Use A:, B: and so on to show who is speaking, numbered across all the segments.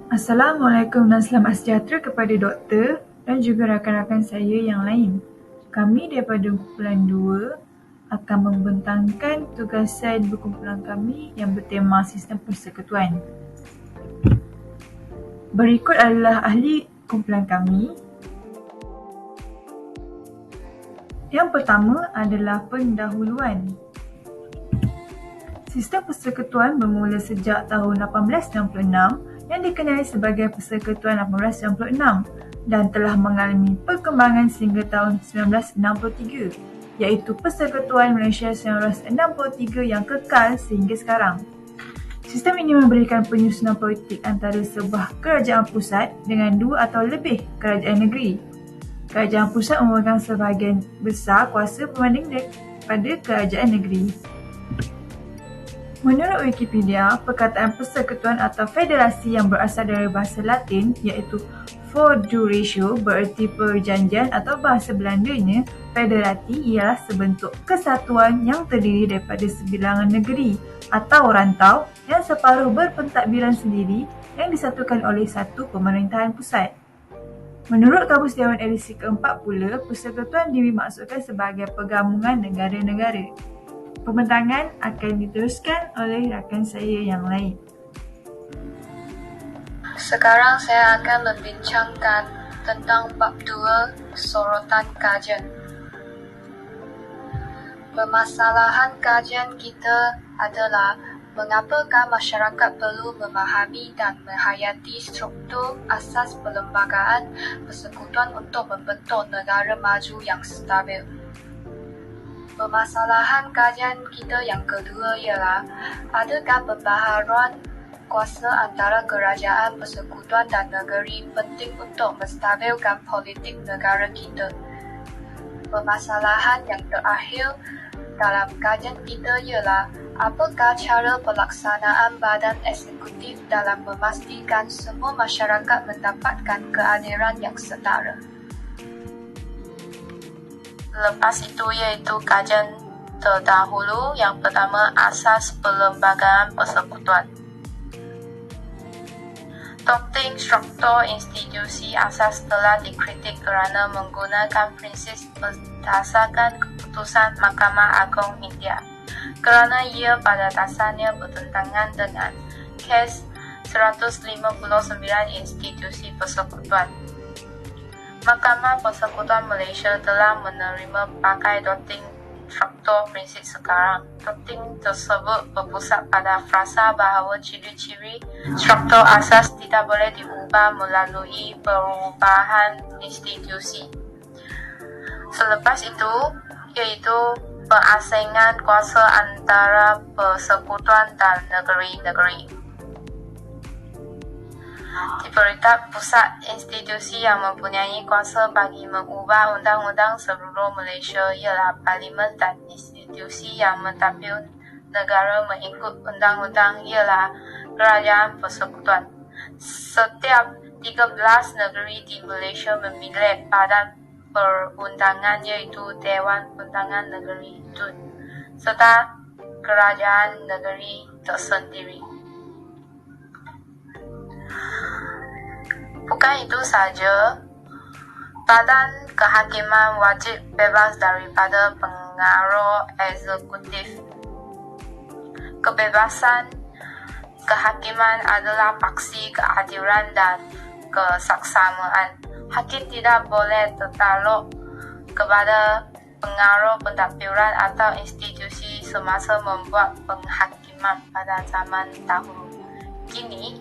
A: Assalamualaikum dan selamat sejahtera kepada doktor dan juga rakan-rakan saya yang lain. Kami daripada kumpulan 2 akan membentangkan tugasan berkumpulan kami yang bertema sistem persekutuan. Berikut adalah ahli kumpulan kami. Yang pertama adalah pendahuluan. Sistem persekutuan bermula sejak tahun 1896 yang dikenali sebagai Persekutuan 1896 dan telah mengalami perkembangan sehingga tahun 1963, iaitu Persekutuan Malaysia 1963 yang kekal sehingga sekarang. Sistem ini memberikan penyusunan politik antara sebuah kerajaan pusat dengan 2 atau lebih kerajaan negeri. Kerajaan pusat memegang sebahagian besar kuasa berbanding daripada kerajaan negeri. Menurut Wikipedia, perkataan persekutuan atau federasi yang berasal dari bahasa Latin iaitu feudatio bererti perjanjian atau bahasa Belandanya federati ialah sebentuk kesatuan yang terdiri daripada sebilangan negeri atau rantau yang separuh berpentadbiran sendiri yang disatukan oleh satu pemerintahan pusat. Menurut Kamus Dewan edisi keempat pula, persekutuan dimaksudkan sebagai pergabungan negara-negara. Pembentangan akan diteruskan oleh rakan saya yang lain.
B: Sekarang saya akan membincangkan tentang bab 2 sorotan kajian. Permasalahan kajian kita adalah mengapakah masyarakat perlu memahami dan menghayati struktur asas perlembagaan persekutuan untuk membentuk negara maju yang stabil. Permasalahan kajian kita yang kedua ialah adakah pembaharuan kuasa antara kerajaan persekutuan dan negeri penting untuk menstabilkan politik negara kita. Permasalahan yang terakhir dalam kajian kita ialah apakah cara pelaksanaan badan eksekutif dalam memastikan semua masyarakat mendapatkan keadilan yang setara.
C: Lepas itu iaitu kajian terdahulu. Yang pertama, asas perlembagaan persekutuan. Doktrin struktur institusi asas telah dikritik kerana menggunakan prinsip berdasarkan keputusan Mahkamah Agung India, kerana ia pada dasarnya bertentangan dengan Kes 159 institusi persekutuan. Mahkamah Persekutuan Malaysia telah menerima pakai doktrin struktur prinsip sekarang. Doktrin tersebut berpusat pada frasa bahawa ciri-ciri struktur asas tidak boleh diubah melalui perubahan institusi. Selepas itu, iaitu pengasingan kuasa antara persekutuan dan negeri-negeri. Di peringkat pusat, institusi yang mempunyai kuasa bagi mengubah undang-undang seluruh Malaysia ialah Parlimen, dan institusi yang mentadbir negara mengikut undang-undang ialah Kerajaan Persekutuan. Setiap 13 negeri di Malaysia memilih badan perundangan iaitu Dewan Undangan Negeri DUN serta kerajaan negeri tersendiri. Bukan itu saja, badan kehakiman wajib bebas daripada pengaruh eksekutif. Kebebasan kehakiman adalah paksi keadilan dan kesaksamaan. Hakim tidak boleh tertakluk kepada pengaruh pentadbiran atau institusi semasa membuat penghakiman pada zaman dahulu. Kini,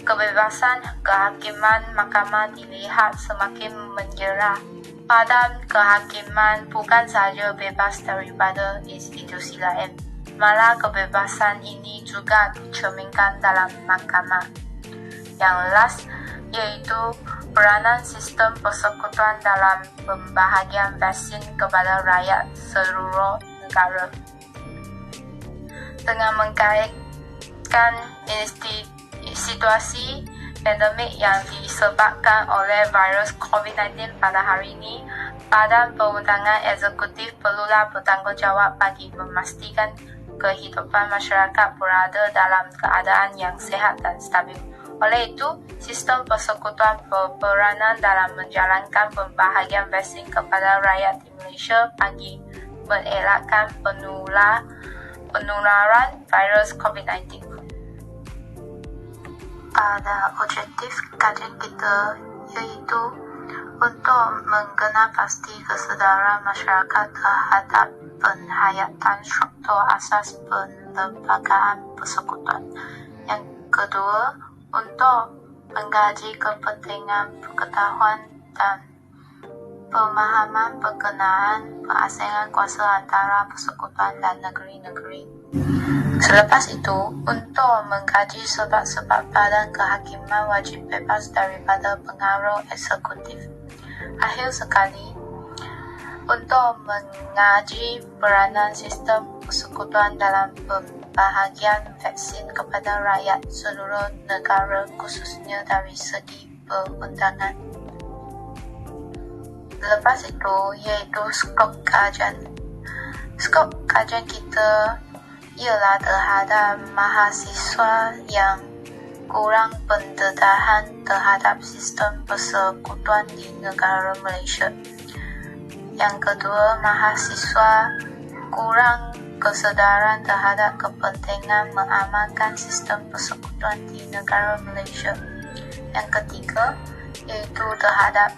C: kebebasan kehakiman mahkamah dilihat semakin menjerah. Badan kehakiman bukan sahaja bebas daripada institusi lain, malah kebebasan ini juga dicerminkan dalam mahkamah. Yang last, iaitu peranan sistem persekutuan dalam pembahagian vaksin kepada rakyat seluruh negara. Dengan mengkaitkan situasi pandemik yang disebabkan oleh virus COVID-19 pada hari ini, Badan Perundangan Eksekutif perlulah bertanggungjawab bagi memastikan kehidupan masyarakat berada dalam keadaan yang sihat dan stabil. Oleh itu, sistem persekutuan berperanan dalam menjalankan pembahagian vaksin kepada rakyat di Malaysia bagi mengelakkan penularan virus COVID-19. Pada objektif kajian kita iaitu untuk menggenap pasti kesedaran masyarakat terhadap penghayatan struktur asas perlembagaan persekutuan. Yang kedua, untuk mengkaji kepentingan pengetahuan dan pemahaman berkenaan pengasingan kuasa antara persekutuan dan negeri-negeri. Selepas itu, untuk mengkaji sebab-sebab badan kehakiman wajib bebas daripada pengaruh eksekutif. Akhir sekali, untuk mengaji peranan sistem persekutuan dalam pembahagian vaksin kepada rakyat seluruh negara khususnya dari segi perundangan. Lepas itu, iaitu skop kajian. Skop kajian kita ialah terhadap mahasiswa yang kurang pendedahan terhadap sistem persekutuan di negara Malaysia. Yang kedua, mahasiswa kurang kesedaran terhadap kepentingan mengamalkan sistem persekutuan di negara Malaysia. Yang ketiga, iaitu terhadap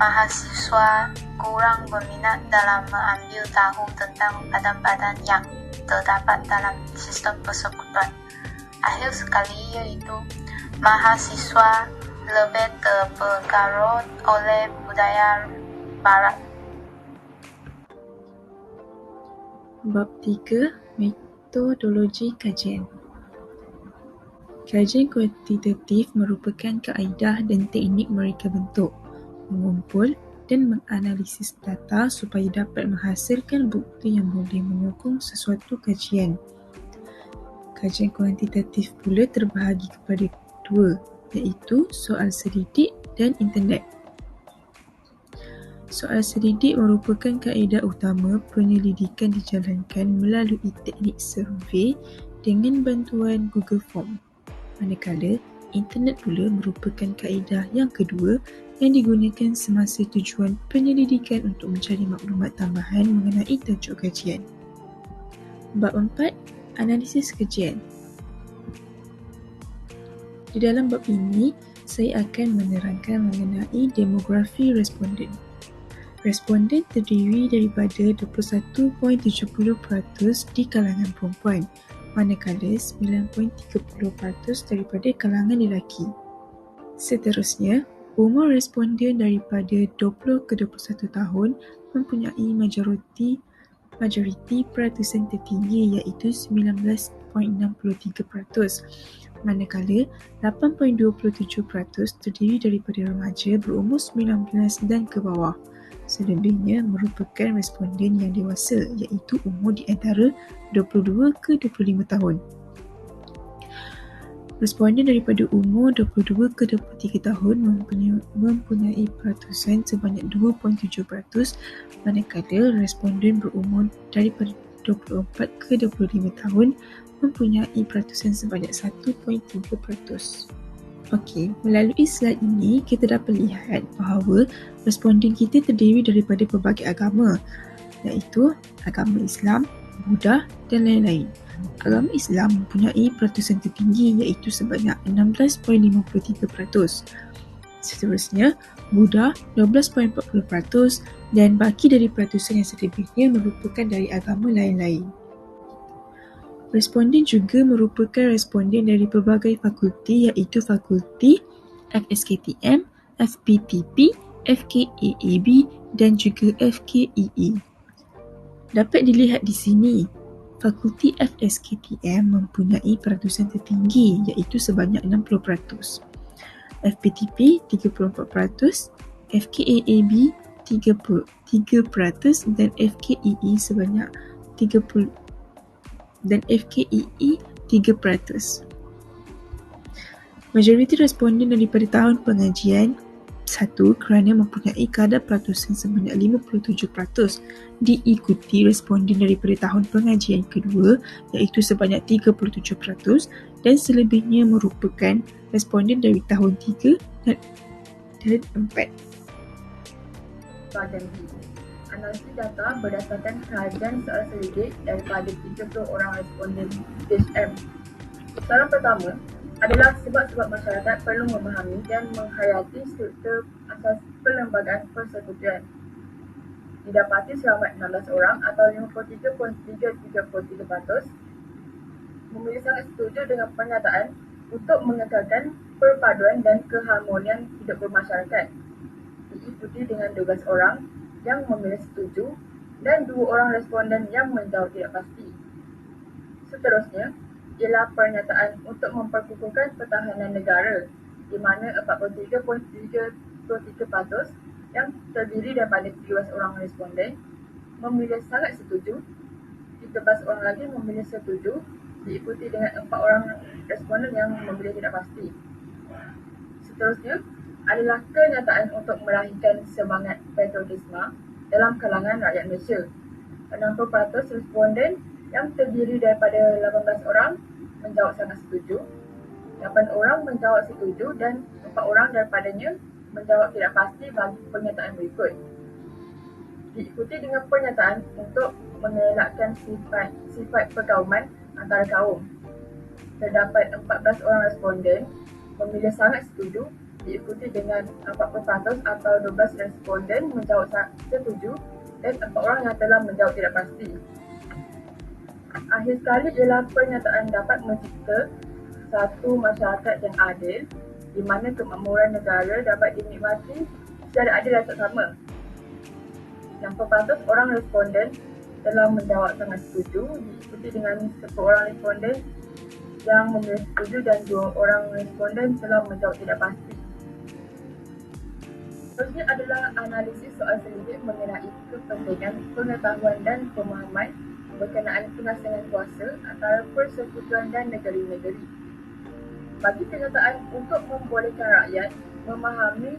C: mahasiswa kurang berminat dalam mengambil tahu tentang badan-badan yang terdapat dalam sistem persekutuan. Akhir sekali, iaitu mahasiswa lebih terpengaruh oleh budaya Barat.
A: Bab 3. Metodologi kajian. Kajian kuantitatif merupakan kaedah dan teknik mereka bentuk, mengumpul dan menganalisis data supaya dapat menghasilkan bukti yang boleh menyokong sesuatu kajian. Kajian kuantitatif pula terbahagi kepada dua, iaitu soal selidik dan internet. Soal selidik merupakan kaedah utama penyelidikan dijalankan melalui teknik survey dengan bantuan Google Form. Manakala, internet pula merupakan kaedah yang kedua yang digunakan semasa tujuan penyelidikan untuk mencari maklumat tambahan mengenai tajuk kajian. Bab 4. Analisis kajian. Di dalam bab ini, saya akan menerangkan mengenai demografi responden. Responden terdiri daripada 21.70% di kalangan perempuan, manakala 9.30% daripada kalangan lelaki. Seterusnya, umur responden daripada 20 ke 21 tahun mempunyai majoriti peratusan tertinggi iaitu 19.63%, manakala 8.27% terdiri daripada remaja berumur 19 dan ke bawah. Selebihnya merupakan responden yang dewasa iaitu umur di antara 22 ke 25 tahun. Responden daripada umur 22 ke 23 tahun mempunyai peratusan sebanyak 2.7%, manakala responden berumur daripada 24 ke 25 tahun mempunyai peratusan sebanyak 1.3%. Okey, melalui slide ini kita dapat lihat bahawa responden kita terdiri daripada pelbagai agama, iaitu agama Islam, Buddha dan lain-lain. Agama Islam mempunyai peratusan tertinggi iaitu sebanyak 16.53%. Seterusnya, Buddha 12.40% dan baki dari peratusan yang selebihnya merupakan dari agama lain-lain. Responden juga merupakan responden dari pelbagai fakulti iaitu fakulti FSKTM, FPTP, FKAAB dan juga FKEE. Dapat dilihat di sini, fakulti FSKTM mempunyai peratusan tertinggi iaitu sebanyak 60%. FPTP 34%, FKAAB 3% dan FKEE sebanyak 30% dan FKEE 3%. Majoriti responden daripada tahun pengajian 1 kerana mempunyai kadar peratusan sebanyak 57%, diikuti responden daripada tahun pengajian kedua iaitu sebanyak 37%, dan selebihnya merupakan responden dari tahun 3 dan 4.
D: Bahagian B. Analisis data berdasarkan kajian soal selidik daripada 30 orang responden DHM. Soalan pertama adalah sebab-sebab masyarakat perlu memahami dan menghayati struktur asas perlembagaan persekutuan. Didapati selamat 16 orang atau 53.33% memilih sangat setuju dengan pernyataan untuk mengekalkan perpaduan dan keharmonian hidup bermasyarakat. Diikuti dengan 12 orang yang memilih setuju dan 2 orang responden yang menjawab tidak pasti. Seterusnya ialah pernyataan untuk memperkukuhkan pertahanan negara, di mana 43.33% yang terdiri daripada 13 orang responden memilih sangat setuju, 13 orang lagi memilih setuju, diikuti dengan 4 orang responden yang memilih tidak pasti. Seterusnya adalah kenyataan untuk melahirkan semangat patriotisme dalam kalangan rakyat Malaysia. 60% responden yang terdiri daripada 18 orang menjawab sangat setuju, 8 orang menjawab setuju dan 4 orang daripadanya menjawab tidak pasti bagi pernyataan berikut. Diikuti dengan pernyataan untuk mengelakkan sifat perkauman antara kaum. Terdapat 14 orang responden memilih sangat setuju, diikuti dengan 40% atau 12 responden menjawab setuju dan 4 orang yang telah menjawab tidak pasti. Akhir sekali ialah pernyataan dapat mencipta satu masyarakat yang adil di mana kemakmuran negara dapat dinikmati secara adil dan seksama. 60% orang responden telah menjawab sangat setuju, diikuti dengan 10 orang responden yang memilih setuju dan 2 orang responden telah menjawab tidak pasti. Seterusnya adalah analisis soal selidik mengenai kepentingan pengetahuan dan pemahaman berkenaan pengasingan kuasa antara persekutuan dan negeri-negeri. Bagi kenyataan untuk membolehkan rakyat memahami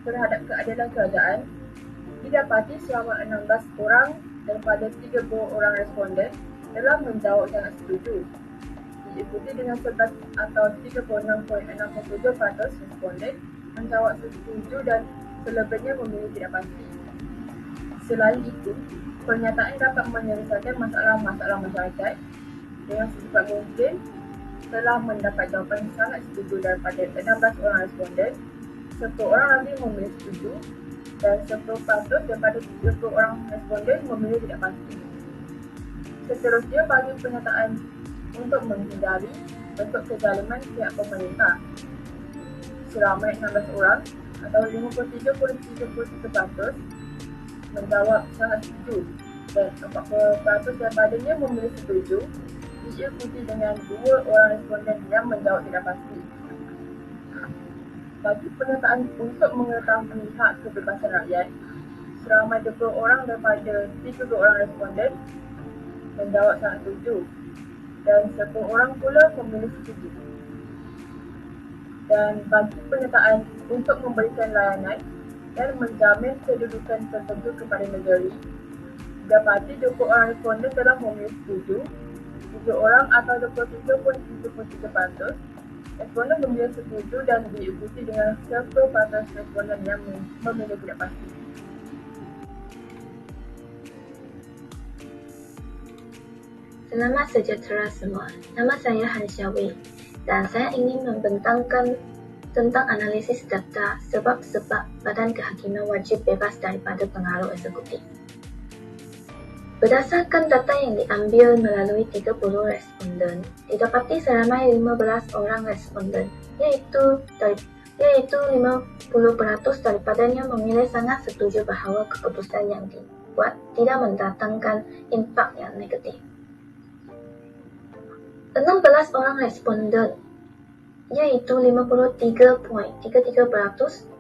D: terhadap keadilan kerajaan, didapati selama 16 orang daripada 30 orang responden telah menjawab sangat setuju. Diikuti dengan 11 atau 36.67% responden menjawab setuju dan selebihnya memilih tidak pasti. Selain itu, pernyataan dapat menyelesaikan masalah-masalah masyarakat dengan secepat mungkin telah mendapat jawapan sangat setuju daripada 16 orang responden, 10 orang lagi memilih setuju dan 10% daripada 30 orang responden memilih tidak pasti. Seterusnya bagi pernyataan untuk menghindari bentuk kezaliman pihak pemerintah. Seramai 16 orang atau 53.33% menjawab sangat setuju dan 40% daripadanya memilih setuju, diikuti dengan 2 orang responden yang menjawab tidak pasti. Bagi pernyataan untuk mengetahui hak kebebasan rakyat, seramai 20 orang daripada 30 orang responden menjawab sangat setuju dan 10 orang pula memilih setuju. Dan bagi pernyataan untuk memberikan layanan dan menjamin kedudukan tertentu kepada negeri, dapati 20 orang responden telah memilih setuju, 7 orang atau 23.73% responden memilih setuju dan diikuti dengan 10% responden yang memilih tidak pasti.
E: Selamat sejahtera semua. Nama saya Han Xiaowei dan saya ingin membentangkan tentang analisis data sebab-sebab Badan Kehakiman wajib bebas daripada pengaruh eksekutif. Berdasarkan data yang diambil melalui 30 responden, didapati seramai 15 orang responden, iaitu 50% daripadanya memilih sangat setuju bahawa keputusan yang dibuat tidak mendatangkan impak yang negatif. 16 orang responden, iaitu 53.33%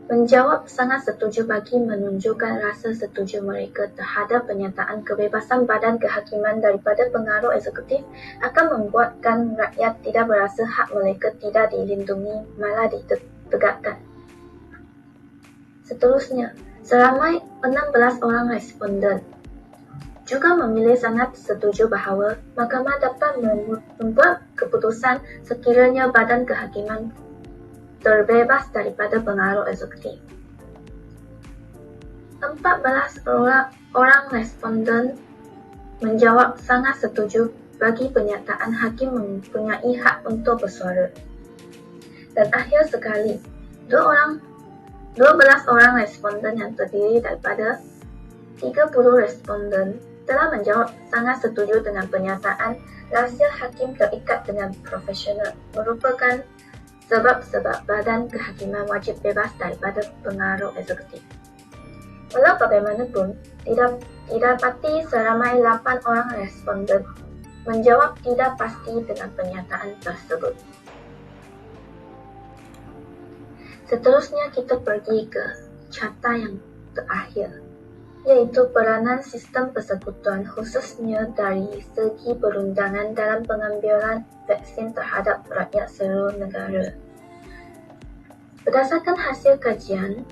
E: menjawab sangat setuju bagi menunjukkan rasa setuju mereka terhadap pernyataan kebebasan Badan Kehakiman daripada pengaruh eksekutif akan membuatkan rakyat tidak berasa hak mereka tidak dilindungi, malah ditegakkan. Seterusnya, seramai 16 orang responden, juga memilih sangat setuju bahawa mahkamah dapat membuat keputusan sekiranya badan kehakiman terbebas daripada pengaruh eksekutif. 14 orang responden menjawab sangat setuju bagi penyataan hakim mempunyai hak untuk bersuara. Dan akhir sekali, 12 orang responden yang terdiri daripada 30 responden telah menjawab sangat setuju dengan penyataan rahsia hakim terikat dengan profesional merupakan sebab-sebab badan kehakiman wajib bebas daripada pengaruh eksekutif. Walau bagaimanapun, didapati seramai 8 orang responden menjawab tidak pasti dengan pernyataan tersebut. Seterusnya kita pergi ke carta yang terakhir, iaitu peranan sistem persekutuan khususnya dari segi perundangan dalam pengambilan vaksin terhadap rakyat seluruh negara. Berdasarkan hasil kajian,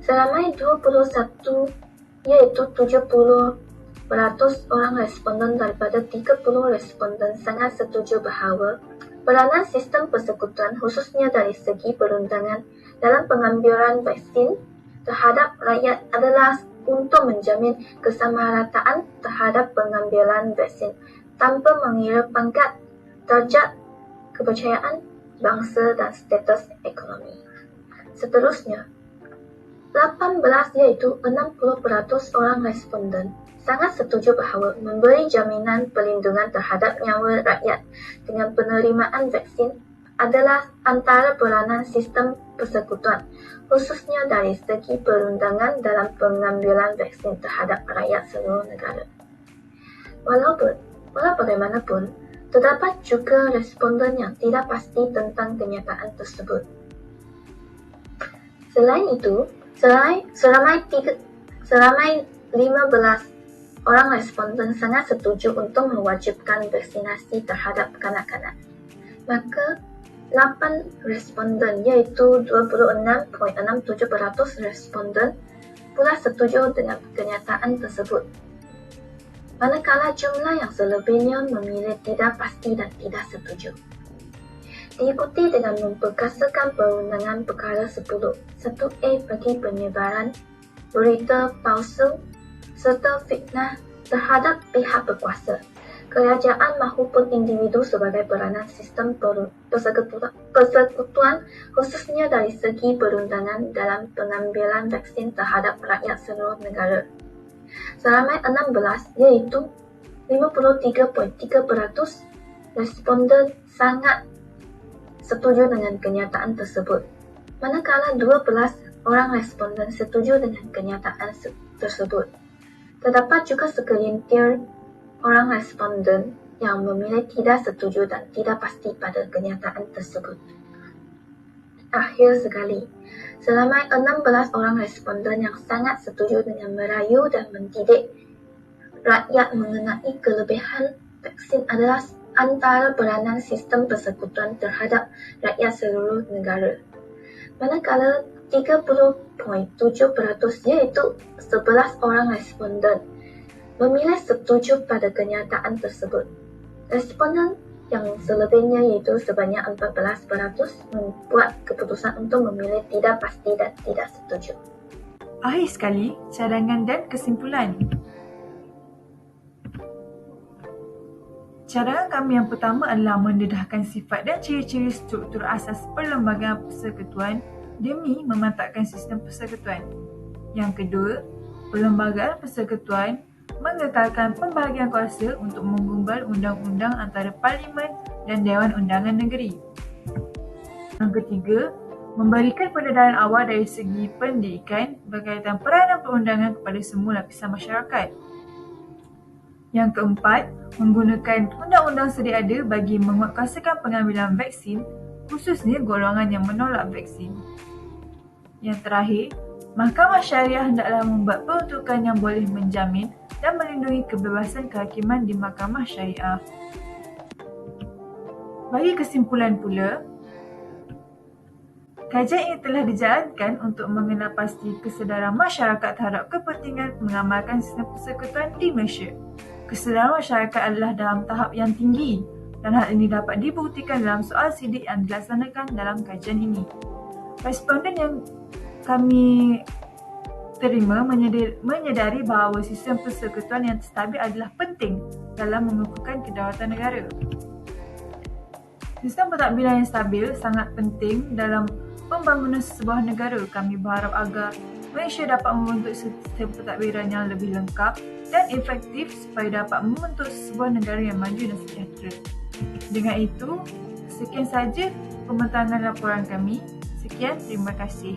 E: seramai 21 iaitu 70% orang responden daripada 30 responden sangat setuju bahawa peranan sistem persekutuan khususnya dari segi perundangan dalam pengambilan vaksin terhadap rakyat adalah untuk menjamin kesamarataan terhadap pengambilan vaksin tanpa mengira pangkat, darjat, kepercayaan, bangsa dan status ekonomi. Seterusnya, 18 iaitu 60% orang responden sangat setuju bahawa memberi jaminan perlindungan terhadap nyawa rakyat dengan penerimaan vaksin adalah antara peranan sistem persekutuan, khususnya dari segi perundangan dalam pengambilan vaksin terhadap rakyat seluruh negara. Walau bagaimanapun, terdapat juga responden yang tidak pasti tentang kenyataan tersebut. Selain itu, seramai 15 orang responden sangat setuju untuk mewajibkan vaksinasi terhadap kanak-kanak. Maka 8 responden iaitu 26.67% responden pula setuju dengan kenyataan tersebut. Manakala jumlah yang selebihnya memilih tidak pasti dan tidak setuju. Diikuti dengan memperkasakan perundangan perkara 10, 1A bagi penyebaran berita palsu serta fitnah terhadap pihak berkuasa, kerajaan maupun individu sebagai peranan sistem persekutuan khususnya dari segi perundangan dalam pengambilan vaksin terhadap rakyat seluruh negara. Seramai 16 iaitu 53.3% responden sangat setuju dengan kenyataan tersebut, manakala 12 orang responden setuju dengan kenyataan tersebut. Terdapat juga segelintir orang responden yang memilih tidak setuju dan tidak pasti pada kenyataan tersebut. Akhir sekali, seramai 16 orang responden yang sangat setuju dengan merayu dan mendidik rakyat mengenai kelebihan vaksin adalah antara peranan sistem persekutuan terhadap rakyat seluruh negara. Manakala 30.7% iaitu 11 orang responden memilih setuju pada kenyataan tersebut. Responden yang selebihnya iaitu sebanyak 14% membuat keputusan untuk memilih tidak pasti dan tidak setuju.
A: Akhir sekali, cadangan dan kesimpulan. Cadangan kami yang pertama adalah mendedahkan sifat dan ciri-ciri struktur asas perlembagaan persekutuan demi memantapkan sistem persekutuan. Yang kedua, perlembagaan persekutuan mengekalkan pembahagian kuasa untuk menggumbal undang-undang antara Parlimen dan Dewan Undangan Negeri. Yang ketiga, memberikan pendedahan awal dari segi pendidikan berkaitan peranan perundangan kepada semua lapisan masyarakat. Yang keempat, menggunakan undang-undang sedia ada bagi menguatkuasakan pengambilan vaksin, khususnya golongan yang menolak vaksin. Yang terakhir, Mahkamah Syariah hendaklah membuat peruntukan yang boleh menjamin dan melindungi kebebasan kehakiman di Mahkamah Syariah. Bagi kesimpulan pula, Kajian ini telah dijalankan untuk mengenal pasti kesedaran masyarakat terhadap kepentingan mengamalkan sistem persekutuan di Malaysia. Kesedaran masyarakat adalah dalam tahap yang tinggi dan hal ini dapat dibuktikan dalam soal sidik yang dilaksanakan dalam kajian ini. Responden yang kami terima menyedari bahawa sistem persekutuan yang stabil adalah penting dalam mengukuhkan kedaulatan negara. Sistem pentadbiran yang stabil sangat penting dalam pembangunan sebuah negara. Kami berharap agar Malaysia dapat membentuk sistem pentadbiran yang lebih lengkap dan efektif supaya dapat membentuk sebuah negara yang maju dan sejahtera. Dengan itu, sekian sahaja pembentahan laporan kami. Sekian, terima kasih.